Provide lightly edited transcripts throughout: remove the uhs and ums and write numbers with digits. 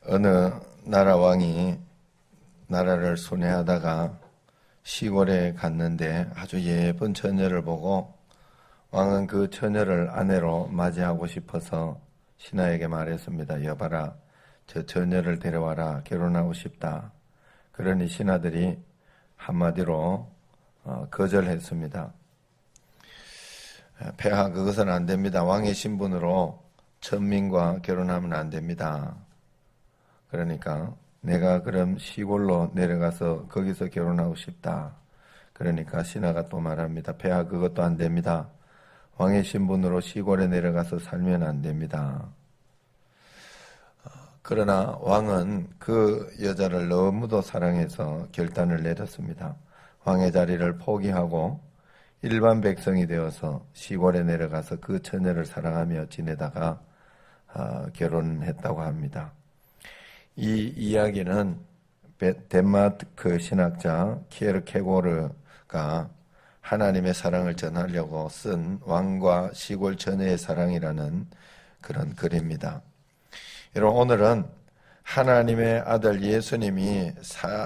어느 나라 왕이 나라를 순회하다가 시골에 갔는데 아주 예쁜 처녀를 보고 왕은 그 처녀를 아내로 맞이하고 싶어서 신하에게 말했습니다. 여봐라, 저 처녀를 데려와라, 결혼하고 싶다. 그러니 신하들이 한마디로 거절했습니다. 폐하, 그것은 안 됩니다. 왕의 신분으로 천민과 결혼하면 안 됩니다. 그러니까 내가 그럼 시골로 내려가서 거기서 결혼하고 싶다. 그러니까 신하가 또 말합니다. 폐하, 그것도 안 됩니다. 왕의 신분으로 시골에 내려가서 살면 안 됩니다. 그러나 왕은 그 여자를 너무도 사랑해서 결단을 내렸습니다. 왕의 자리를 포기하고 일반 백성이 되어서 시골에 내려가서 그 처녀를 사랑하며 지내다가 결혼했다고 합니다. 이 이야기는 덴마크 신학자 키에르케고르가 하나님의 사랑을 전하려고 쓴 왕과 시골 처녀의 사랑이라는 그런 글입니다. 여러분, 오늘은 하나님의 아들 예수님이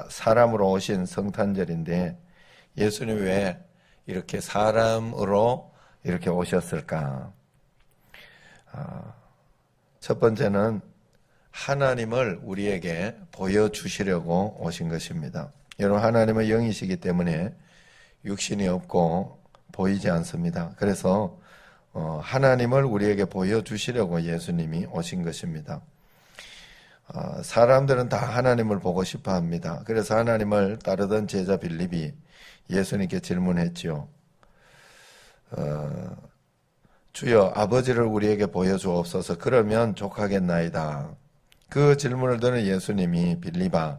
사람으로 오신 성탄절인데 예수님이 왜 이렇게 사람으로 이렇게 오셨을까? 첫 번째는 하나님을 우리에게 보여주시려고 오신 것입니다. 여러분, 하나님은 영이시기 때문에 육신이 없고 보이지 않습니다. 그래서 하나님을 우리에게 보여주시려고 예수님이 오신 것입니다. 사람들은 다 하나님을 보고 싶어 합니다. 그래서 하나님을 따르던 제자 빌립이 예수님께 질문했지요. 주여, 아버지를 우리에게 보여주옵소서. 그러면 족하겠나이다. 그 질문을 들은 예수님이 빌립아,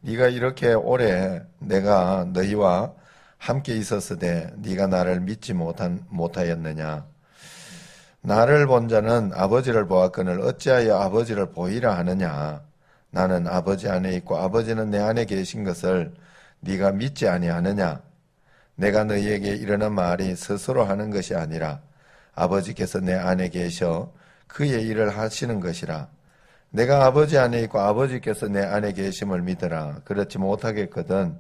네가 이렇게 오래 내가 너희와 함께 있었으되 네가 나를 믿지 못하였느냐? 나를 본 자는 아버지를 보았거늘 어찌하여 아버지를 보이라 하느냐? 나는 아버지 안에 있고 아버지는 내 안에 계신 것을 네가 믿지 아니하느냐? 내가 너희에게 이르는 말이 스스로 하는 것이 아니라 아버지께서 내 안에 계셔 그의 일을 하시는 것이라. 내가 아버지 안에 있고 아버지께서 내 안에 계심을 믿으라. 그렇지 못하겠거든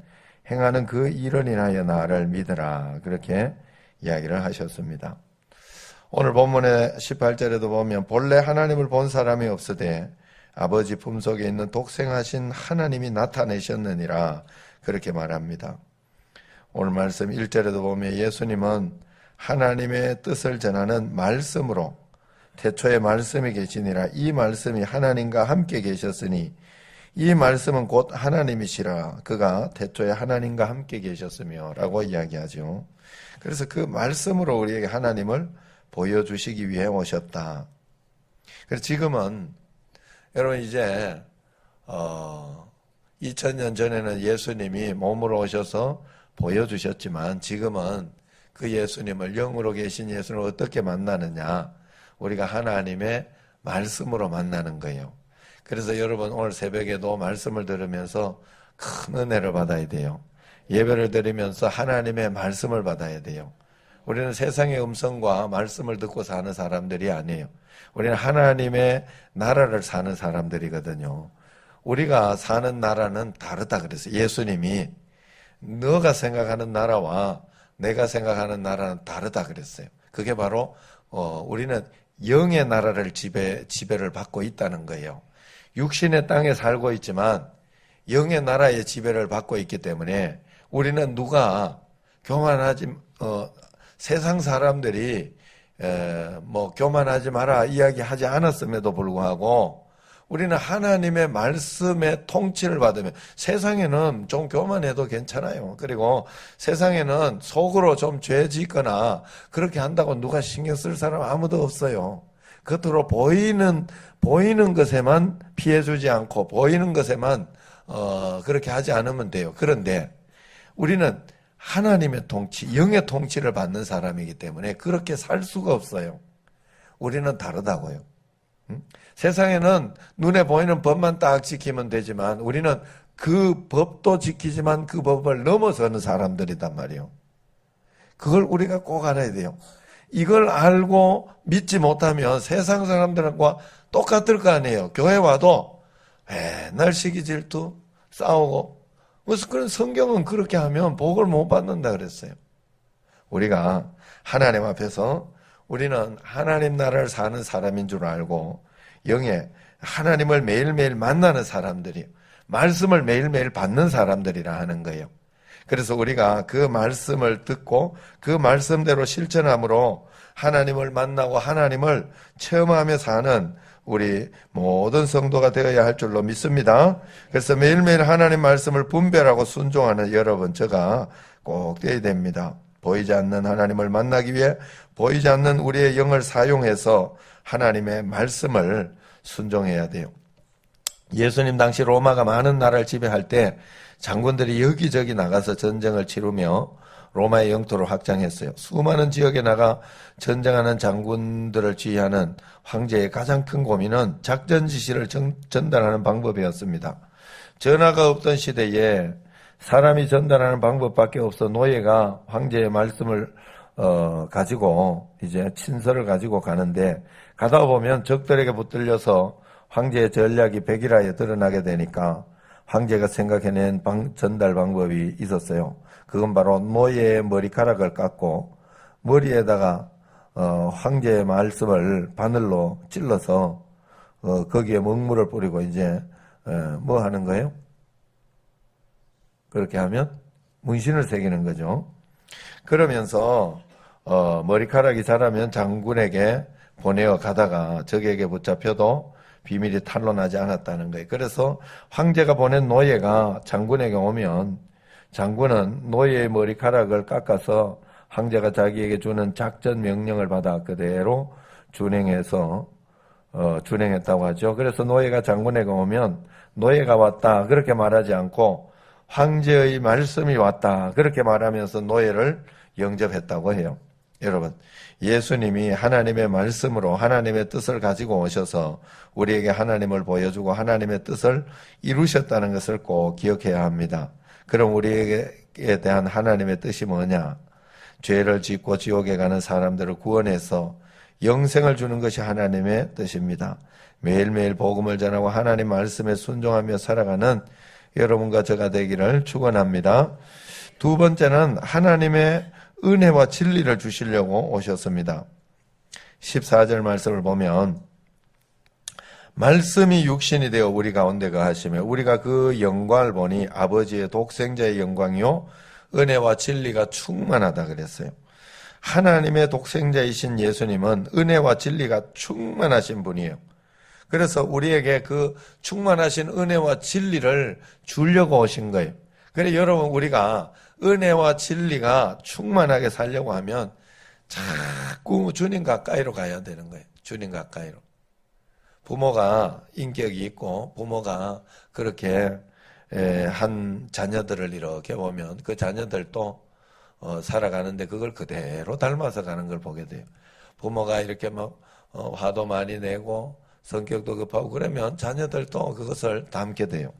행하는 그 일을 인하여 나를 믿으라. 그렇게 이야기를 하셨습니다. 오늘 본문의 18절에도 보면 본래 하나님을 본 사람이 없으되 아버지 품속에 있는 독생하신 하나님이 나타내셨느니라. 그렇게 말합니다. 오늘 말씀 1절에도 보면 예수님은 하나님의 뜻을 전하는 말씀으로 태초에 말씀이 계시니라. 이 말씀이 하나님과 함께 계셨으니 이 말씀은 곧 하나님이시라. 그가 태초에 하나님과 함께 계셨으며 라고 이야기하죠. 그래서 그 말씀으로 우리에게 하나님을 보여주시기 위해 오셨다. 그래서 지금은 여러분 이제 2000년 전에는 예수님이 몸으로 오셔서 보여주셨지만 지금은 그 예수님을, 영으로 계신 예수님을 어떻게 만나느냐? 우리가 하나님의 말씀으로 만나는 거예요. 그래서 여러분 오늘 새벽에도 말씀을 들으면서 큰 은혜를 받아야 돼요. 예배를 드리면서 하나님의 말씀을 받아야 돼요. 우리는 세상의 음성과 말씀을 듣고 사는 사람들이 아니에요. 우리는 하나님의 나라를 사는 사람들이거든요. 우리가 사는 나라는 다르다 그랬어요. 예수님이 너가 생각하는 나라와 내가 생각하는 나라는 다르다 그랬어요. 그게 바로 우리는 영의 나라를 지배를 받고 있다는 거예요. 육신의 땅에 살고 있지만 영의 나라의 지배를 받고 있기 때문에 우리는 누가 세상 사람들이 교만하지 마라 이야기하지 않았음에도 불구하고 우리는 하나님의 말씀의 통치를 받으면 세상에는 좀 교만해도 괜찮아요. 그리고 세상에는 속으로 좀 죄 짓거나 그렇게 한다고 누가 신경 쓸 사람 아무도 없어요. 겉으로 보이는 것에만 피해주지 않고 보이는 것에만 그렇게 하지 않으면 돼요. 그런데 우리는 하나님의 통치, 영의 통치를 받는 사람이기 때문에 그렇게 살 수가 없어요. 우리는 다르다고요. 세상에는 눈에 보이는 법만 딱 지키면 되지만 우리는 그 법도 지키지만 그 법을 넘어서는 사람들이단 말이에요. 그걸 우리가 꼭 알아야 돼요. 이걸 알고 믿지 못하면 세상 사람들과 똑같을 거 아니에요. 교회 와도 맨날 시기 질투 싸우고. 그래서 그런 성경은 그렇게 하면 복을 못 받는다 그랬어요. 우리가 하나님 앞에서 우리는 하나님 나라를 사는 사람인 줄 알고 영에 하나님을 매일매일 만나는 사람들이, 말씀을 매일매일 받는 사람들이라 하는 거예요. 그래서 우리가 그 말씀을 듣고 그 말씀대로 실천함으로 하나님을 만나고 하나님을 체험하며 사는 우리 모든 성도가 되어야 할 줄로 믿습니다. 그래서 매일매일 하나님 말씀을 분별하고 순종하는 여러분, 제가 꼭 되어야 됩니다. 보이지 않는 하나님을 만나기 위해 보이지 않는 우리의 영을 사용해서 하나님의 말씀을 순종해야 돼요. 예수님 당시 로마가 많은 나라를 지배할 때 장군들이 여기저기 나가서 전쟁을 치르며 로마의 영토를 확장했어요. 수많은 지역에 나가 전쟁하는 장군들을 지휘하는 황제의 가장 큰 고민은 작전 지시를 전달하는 방법이었습니다. 전화가 없던 시대에 사람이 전달하는 방법밖에 없어 노예가 황제의 말씀을 가지고 이제 친서를 가지고 가는데, 가다 보면 적들에게 붙들려서 황제의 전략이 백일하에 드러나게 되니까 황제가 생각해낸 전달 방법이 있었어요. 그건 바로 노예의 머리카락을 깎고 머리에다가 황제의 말씀을 바늘로 찔러서 거기에 먹물을 뿌리고 이제 뭐 하는 거예요? 그렇게 하면 문신을 새기는 거죠. 그러면서 머리카락이 자라면 장군에게 보내어 가다가 적에게 붙잡혀도 비밀이 탄로나지 않았다는 거예요. 그래서 황제가 보낸 노예가 장군에게 오면 장군은 노예의 머리카락을 깎아서 황제가 자기에게 주는 작전 명령을 받아 그대로 준행했다고 하죠. 그래서 노예가 장군에게 오면 노예가 왔다 그렇게 말하지 않고 황제의 말씀이 왔다 그렇게 말하면서 노예를 영접했다고 해요. 여러분, 예수님이 하나님의 말씀으로 하나님의 뜻을 가지고 오셔서 우리에게 하나님을 보여주고 하나님의 뜻을 이루셨다는 것을 꼭 기억해야 합니다. 그럼 우리에게 대한 하나님의 뜻이 뭐냐? 죄를 짓고 지옥에 가는 사람들을 구원해서 영생을 주는 것이 하나님의 뜻입니다. 매일매일 복음을 전하고 하나님 말씀에 순종하며 살아가는 여러분과 저가 되기를 축원합니다. 두 번째는 하나님의 은혜와 진리를 주시려고 오셨습니다. 14절 말씀을 보면 말씀이 육신이 되어 우리 가운데 거하시며 우리가 그 영광을 보니 아버지의 독생자의 영광이요 은혜와 진리가 충만하다 그랬어요. 하나님의 독생자이신 예수님은 은혜와 진리가 충만하신 분이에요. 그래서 우리에게 그 충만하신 은혜와 진리를 주려고 오신 거예요. 그래서 여러분, 우리가 은혜와 진리가 충만하게 살려고 하면 자꾸 주님 가까이로 가야 되는 거예요. 주님 가까이로. 부모가 인격이 있고 부모가 그렇게 한 자녀들을 이렇게 보면 그 자녀들도 살아가는데 그걸 그대로 닮아서 가는 걸 보게 돼요. 부모가 이렇게 막 화도 많이 내고 성격도 급하고 그러면 자녀들도 그것을 닮게 돼요.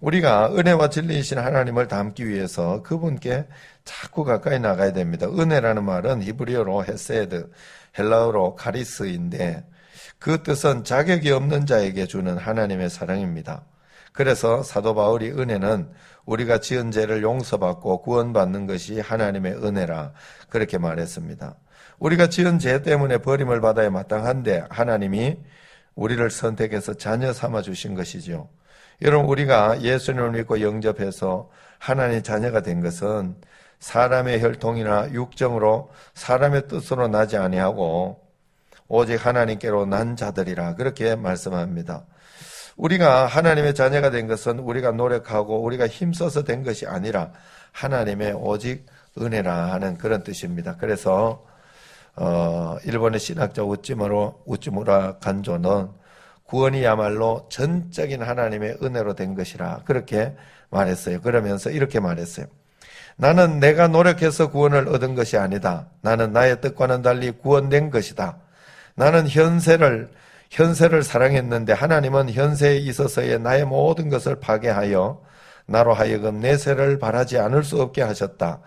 우리가 은혜와 진리이신 하나님을 닮기 위해서 그분께 자꾸 가까이 나가야 됩니다. 은혜라는 말은 히브리어로 헤세드, 헬라어로 카리스인데 그 뜻은 자격이 없는 자에게 주는 하나님의 사랑입니다. 그래서 사도 바울이 은혜는 우리가 지은 죄를 용서받고 구원받는 것이 하나님의 은혜라 그렇게 말했습니다. 우리가 지은 죄 때문에 버림을 받아야 마땅한데 하나님이 우리를 선택해서 자녀 삼아 주신 것이죠. 여러분, 우리가 예수님을 믿고 영접해서 하나님의 자녀가 된 것은 사람의 혈통이나 육정으로 사람의 뜻으로 나지 아니하고 오직 하나님께로 난 자들이라 그렇게 말씀합니다. 우리가 하나님의 자녀가 된 것은 우리가 노력하고 우리가 힘써서 된 것이 아니라 하나님의 오직 은혜라 하는 그런 뜻입니다. 그래서 일본의 신학자 우찌무라 간조는 구원이야말로 전적인 하나님의 은혜로 된 것이라 그렇게 말했어요. 그러면서 이렇게 말했어요. 나는 내가 노력해서 구원을 얻은 것이 아니다. 나는 나의 뜻과는 달리 구원된 것이다. 나는 현세를 사랑했는데 하나님은 현세에 있어서의 나의 모든 것을 파괴하여 나로 하여금 내세를 바라지 않을 수 없게 하셨다.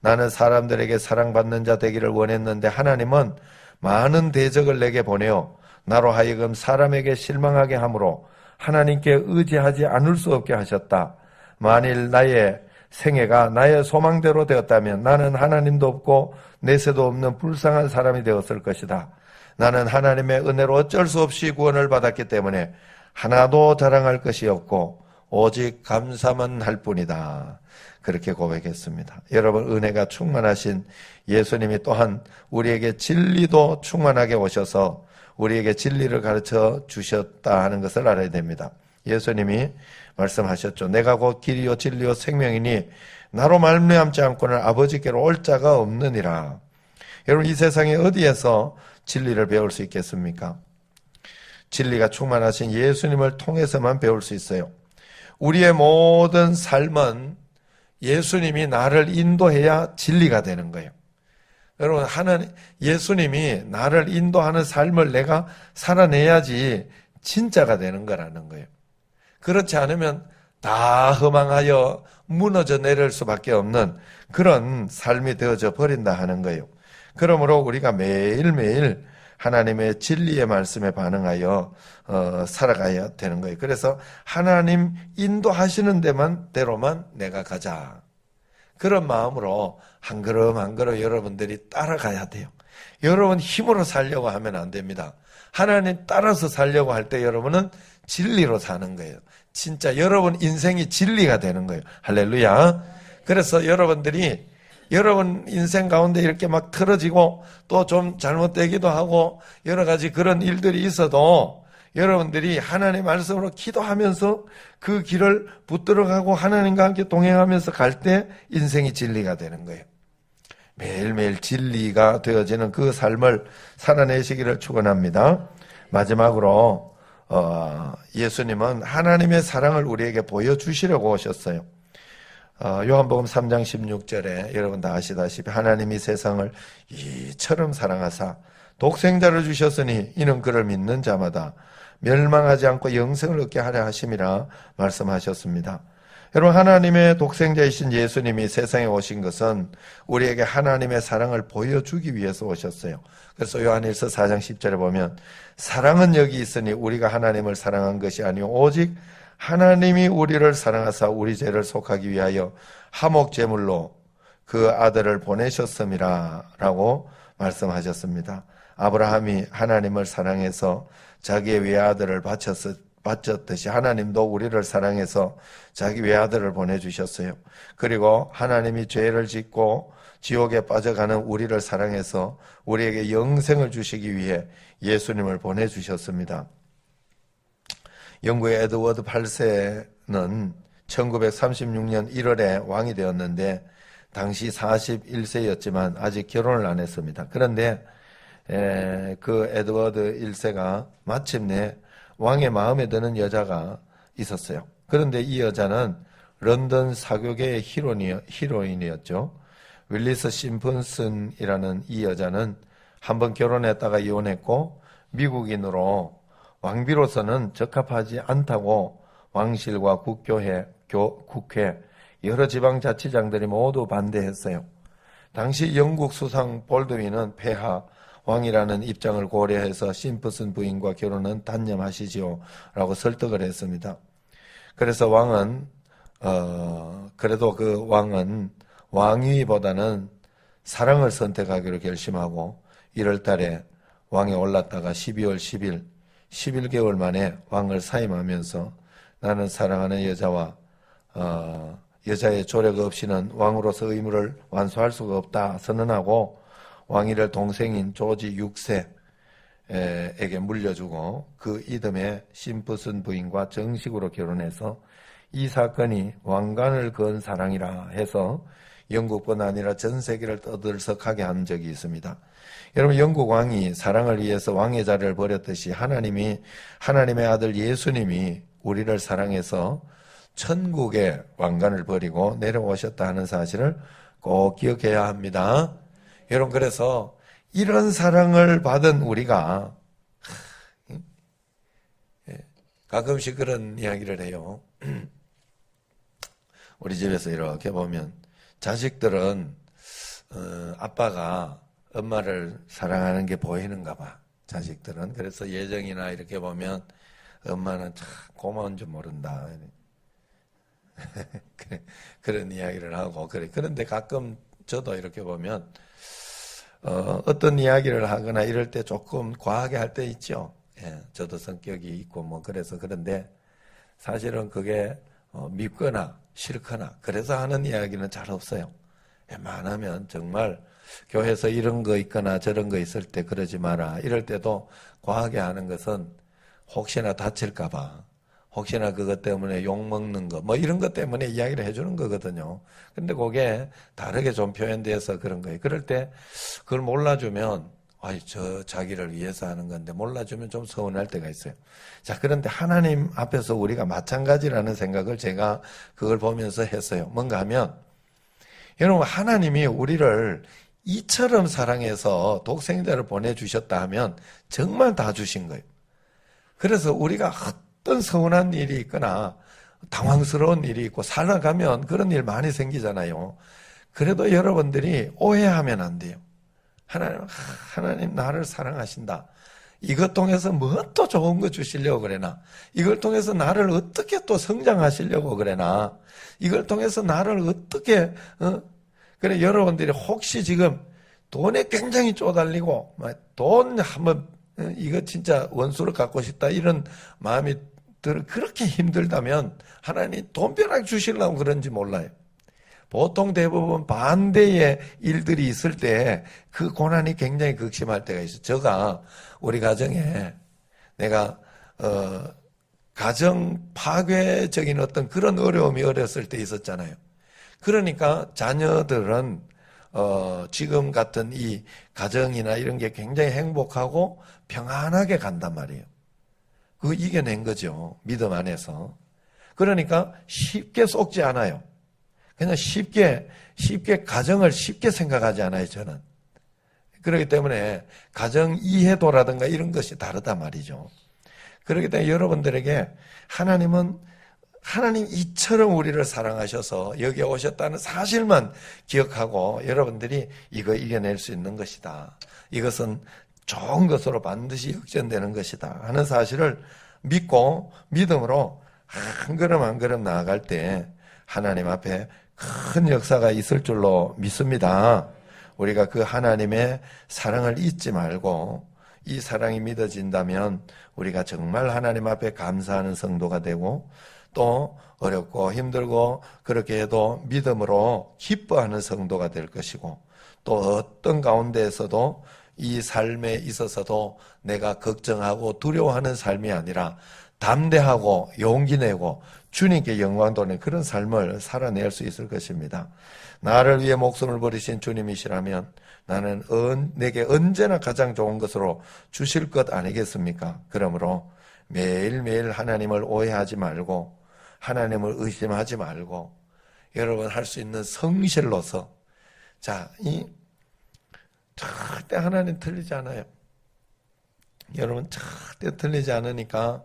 나는 사람들에게 사랑받는 자 되기를 원했는데 하나님은 많은 대적을 내게 보내어 나로 하여금 사람에게 실망하게 함으로 하나님께 의지하지 않을 수 없게 하셨다. 만일 나의 생애가 나의 소망대로 되었다면 나는 하나님도 없고 내세도 없는 불쌍한 사람이 되었을 것이다. 나는 하나님의 은혜로 어쩔 수 없이 구원을 받았기 때문에 하나도 자랑할 것이 없고 오직 감사만 할 뿐이다. 그렇게 고백했습니다. 여러분, 은혜가 충만하신 예수님이 또한 우리에게 진리도 충만하게 오셔서 우리에게 진리를 가르쳐 주셨다 하는 것을 알아야 됩니다. 예수님이 말씀하셨죠. 내가 곧 길이요 진리요 생명이니 나로 말미암지 않고는 아버지께로 올 자가 없느니라. 여러분, 이 세상에 어디에서 진리를 배울 수 있겠습니까? 진리가 충만하신 예수님을 통해서만 배울 수 있어요. 우리의 모든 삶은 예수님이 나를 인도해야 진리가 되는 거예요. 여러분, 예수님이 나를 인도하는 삶을 내가 살아내야지 진짜가 되는 거라는 거예요. 그렇지 않으면 다 허망하여 무너져 내릴 수밖에 없는 그런 삶이 되어져 버린다 하는 거예요. 그러므로 우리가 매일매일 하나님의 진리의 말씀에 반응하여 살아가야 되는 거예요. 그래서 하나님 인도하시는 대로만 내가 가자. 그런 마음으로 한 걸음 한 걸음 여러분들이 따라가야 돼요. 여러분 힘으로 살려고 하면 안 됩니다. 하나님 따라서 살려고 할 때 여러분은 진리로 사는 거예요. 진짜 여러분 인생이 진리가 되는 거예요. 할렐루야. 그래서 여러분들이 여러분 인생 가운데 이렇게 막 틀어지고 또 좀 잘못되기도 하고 여러 가지 그런 일들이 있어도 여러분들이 하나님의 말씀으로 기도하면서 그 길을 붙들어가고 하나님과 함께 동행하면서 갈 때 인생이 진리가 되는 거예요. 매일매일 진리가 되어지는 그 삶을 살아내시기를 축원합니다. 마지막으로 예수님은 하나님의 사랑을 우리에게 보여주시려고 오셨어요. 요한복음 3장 16절에 여러분 다 아시다시피 하나님이 세상을 이처럼 사랑하사 독생자를 주셨으니 이는 그를 믿는 자마다 멸망하지 않고 영생을 얻게 하려 하심이라 말씀하셨습니다. 여러분, 하나님의 독생자이신 예수님이 세상에 오신 것은 우리에게 하나님의 사랑을 보여주기 위해서 오셨어요. 그래서 요한일서 4장 10절에 보면 사랑은 여기 있으니 우리가 하나님을 사랑한 것이 아니요 오직 하나님이 우리를 사랑하사 우리 죄를 속하기 위하여 화목제물로 그 아들을 보내셨음이라 라고 말씀하셨습니다. 아브라함이 하나님을 사랑해서 자기의 외아들을 바쳤듯이 하나님도 우리를 사랑해서 자기 외아들을 보내주셨어요. 그리고 하나님이 죄를 짓고 지옥에 빠져가는 우리를 사랑해서 우리에게 영생을 주시기 위해 예수님을 보내주셨습니다. 영국의 에드워드 8세는 1936년 1월에 왕이 되었는데 당시 41세였지만 아직 결혼을 안 했습니다. 그런데 그 에드워드 1세가 마침내 왕의 마음에 드는 여자가 있었어요. 그런데 이 여자는 런던 사교계의 히로인이었죠. 윌리스 심펀슨이라는 이 여자는 한번 결혼했다가 이혼했고 미국인으로 왕비로서는 적합하지 않다고 왕실과 국회, 여러 지방자치장들이 모두 반대했어요. 당시 영국 수상 볼드윈은 폐하, 왕이라는 입장을 고려해서 심프슨 부인과 결혼은 단념하시지요 라고 설득을 했습니다. 그래서 그래도 그 왕은 왕위보다는 사랑을 선택하기로 결심하고 1월 달에 왕에 올랐다가 12월 10일 11개월 만에 왕을 사임하면서 나는 사랑하는 여자와 여자의 조력 없이는 왕으로서 의무를 완수할 수가 없다 선언하고 왕위를 동생인 조지 6세에게 물려주고 그 이듬해 심프슨 부인과 정식으로 결혼해서 이 사건이 왕관을 그은 사랑이라 해서 영국뿐 아니라 전 세계를 떠들썩하게 한 적이 있습니다. 여러분, 영국 왕이 사랑을 위해서 왕의 자리를 버렸듯이 하나님의 아들 예수님이 우리를 사랑해서 천국의 왕관을 버리고 내려오셨다 하는 사실을 꼭 기억해야 합니다. 여러분, 그래서 이런 사랑을 받은 우리가 가끔씩 그런 이야기를 해요. 우리 집에서 이렇게 보면 자식들은 아빠가 엄마를 사랑하는 게 보이는가 봐. 자식들은. 그래서 예정이나 이렇게 보면 엄마는 참 고마운 줄 모른다. 그런 이야기를 하고, 그래. 그런데 가끔 저도 이렇게 보면, 어떤 이야기를 하거나 이럴 때 조금 과하게 할 때 있죠. 예, 저도 성격이 있고, 뭐, 그래서 그런데 사실은 그게 밉거나 싫거나 그래서 하는 이야기는 잘 없어요. 웬만하면 정말 교회에서 이런 거 있거나 저런 거 있을 때 그러지 마라. 이럴 때도 과하게 하는 것은 혹시나 다칠까봐, 혹시나 그것 때문에 욕먹는 거, 뭐 이런 것 때문에 이야기를 해주는 거거든요. 근데 그게 다르게 좀 표현돼서 그런 거예요. 그럴 때 그걸 몰라주면, 아이, 저 자기를 위해서 하는 건데 몰라주면 좀 서운할 때가 있어요. 자, 그런데 하나님 앞에서 우리가 마찬가지라는 생각을 제가 그걸 보면서 했어요. 뭔가 하면, 여러분, 하나님이 우리를 이처럼 사랑해서 독생자를 보내주셨다 하면 정말 다 주신 거예요. 그래서 우리가 어떤 서운한 일이 있거나 당황스러운 일이 있고 살아가면 그런 일 많이 생기잖아요. 그래도 여러분들이 오해하면 안 돼요. 하나님 나를 사랑하신다. 이것 통해서 뭐 또 좋은 거 주시려고 그래나? 이걸 통해서 나를 어떻게 또 성장하시려고 그래나? 이걸 통해서 나를 어떻게, 그래, 여러분들이 혹시 지금 돈에 굉장히 쪼달리고, 돈 한번, 이거 진짜 원수로 갖고 싶다, 이런 마음이 그렇게 힘들다면 하나님 돈벼락 주시려고 그런지 몰라요. 보통 대부분 반대의 일들이 있을 때 그 고난이 굉장히 극심할 때가 있어요. 제가 우리 가정에 내가 가정 파괴적인 어떤 그런 어려움이 어렸을 때 있었잖아요. 그러니까 자녀들은 지금 같은 이 가정이나 이런 게 굉장히 행복하고 평안하게 간단 말이에요. 그거 이겨낸 거죠. 믿음 안에서. 그러니까 쉽게 속지 않아요. 그냥 쉽게 가정을 쉽게 생각하지 않아요, 저는. 그렇기 때문에 가정 이해도라든가 이런 것이 다르단 말이죠. 그렇기 때문에 여러분들에게 하나님 이처럼 우리를 사랑하셔서 여기에 오셨다는 사실만 기억하고 여러분들이 이거 이겨낼 수 있는 것이다. 이것은 좋은 것으로 반드시 역전되는 것이다 하는 사실을 믿고 믿음으로 한 걸음 한 걸음 나아갈 때 하나님 앞에 큰 역사가 있을 줄로 믿습니다. 우리가 그 하나님의 사랑을 잊지 말고 이 사랑이 믿어진다면 우리가 정말 하나님 앞에 감사하는 성도가 되고 또 어렵고 힘들고 그렇게 해도 믿음으로 기뻐하는 성도가 될 것이고 또 어떤 가운데에서도 이 삶에 있어서도 내가 걱정하고 두려워하는 삶이 아니라 담대하고 용기 내고 주님께 영광 돌리는 그런 삶을 살아낼 수 있을 것입니다. 나를 위해 목숨을 버리신 주님이시라면 나는 내게 언제나 가장 좋은 것으로 주실 것 아니겠습니까? 그러므로 매일매일 하나님을 오해하지 말고 하나님을 의심하지 말고 여러분 할 수 있는 성실로서 절대 하나님 틀리지 않아요. 여러분 절대 틀리지 않으니까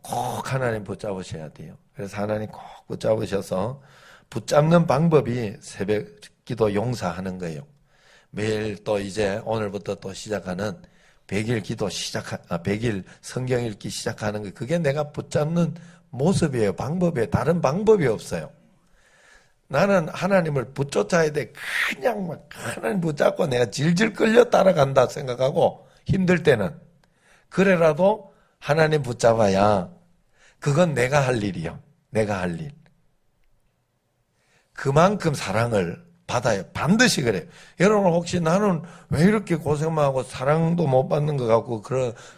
꼭 하나님 붙잡으셔야 돼요. 그래서 하나님 꼭 붙잡으셔서 붙잡는 방법이 새벽 기도 용사하는 거예요. 매일 또 이제 오늘부터 또 시작하는 100일 기도 100일 성경 읽기 시작하는 거 그게 내가 붙잡는 모습이에요. 방법이에요. 다른 방법이 없어요. 나는 하나님을 붙쫓아야 돼. 그냥 막 하나님 붙잡고 내가 질질 끌려 따라간다 생각하고 힘들 때는 그래라도 하나님 붙잡아야 그건 내가 할 일이요. 내가 할 일. 그만큼 사랑을 받아요. 반드시 그래요. 여러분 혹시 나는 왜 이렇게 고생만 하고 사랑도 못 받는 것 같고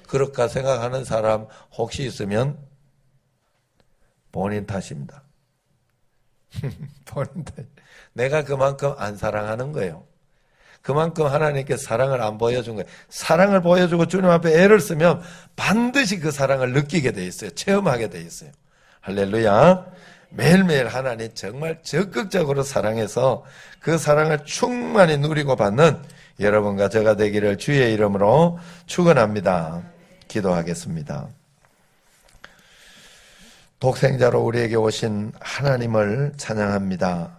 그럴까 생각하는 사람 혹시 있으면 본인 탓입니다. 본인 탓. 내가 그만큼 안 사랑하는 거예요. 그만큼 하나님께 사랑을 안 보여준 거예요. 사랑을 보여주고 주님 앞에 애를 쓰면 반드시 그 사랑을 느끼게 돼 있어요. 체험하게 돼 있어요. 할렐루야. 매일매일 하나님 정말 적극적으로 사랑해서 그 사랑을 충만히 누리고 받는 여러분과 저가 되기를 주의 이름으로 축원합니다. 기도하겠습니다. 독생자로 우리에게 오신 하나님을 찬양합니다.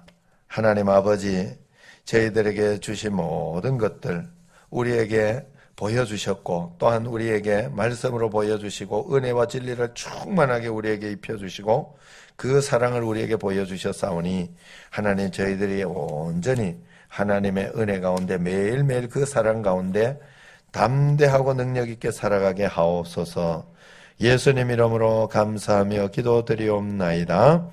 하나님 아버지, 저희들에게 주신 모든 것들, 우리에게 보여주셨고 또한 우리에게 말씀으로 보여주시고 은혜와 진리를 충만하게 우리에게 입혀주시고 그 사랑을 우리에게 보여주셨사오니 하나님 저희들이 온전히 하나님의 은혜 가운데 매일매일 그 사랑 가운데 담대하고 능력 있게 살아가게 하옵소서. 예수님 이름으로 감사하며 기도드리옵나이다.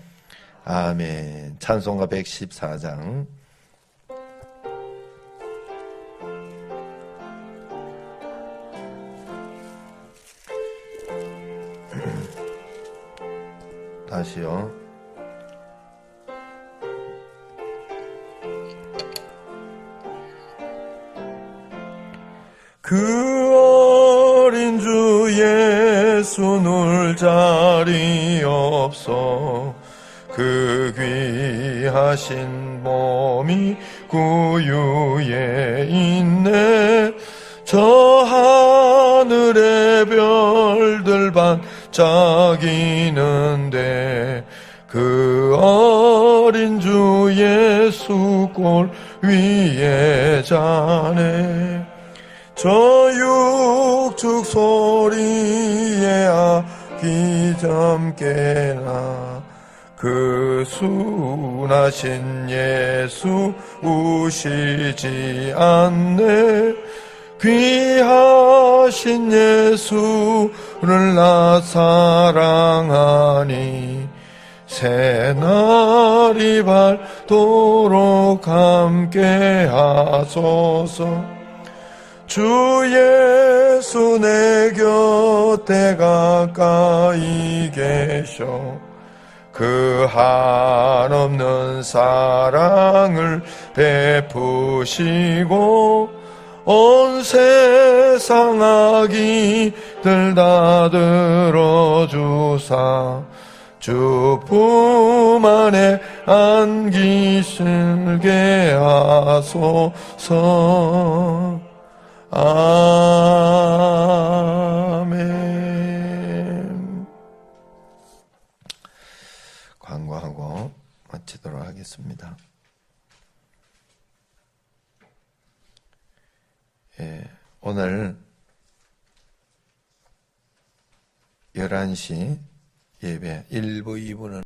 아멘. 찬송가 114장. 다시요. 그 어린 주 예수 놀 자리 없어 그 귀하신 몸이 구유에 있네. 저 하늘의 별들 반짝이는데 그 어린 주 예수 골 위에 자네. 저 육축 소리에 아기 잠깨나 그 순하신 예수 우시지 않네. 귀하신 예수를 나 사랑하니 새날이 밝도록 함께 하소서. 주 예수 내 곁에 가까이 계셔 그 한없는 사랑을 베푸시고 온 세상 악인들 다 들어주사 주 품 안에 안기실게 하소서. 아멘. 광고하고 마치도록 하겠습니다. 오늘 11시 예배 1부 2부는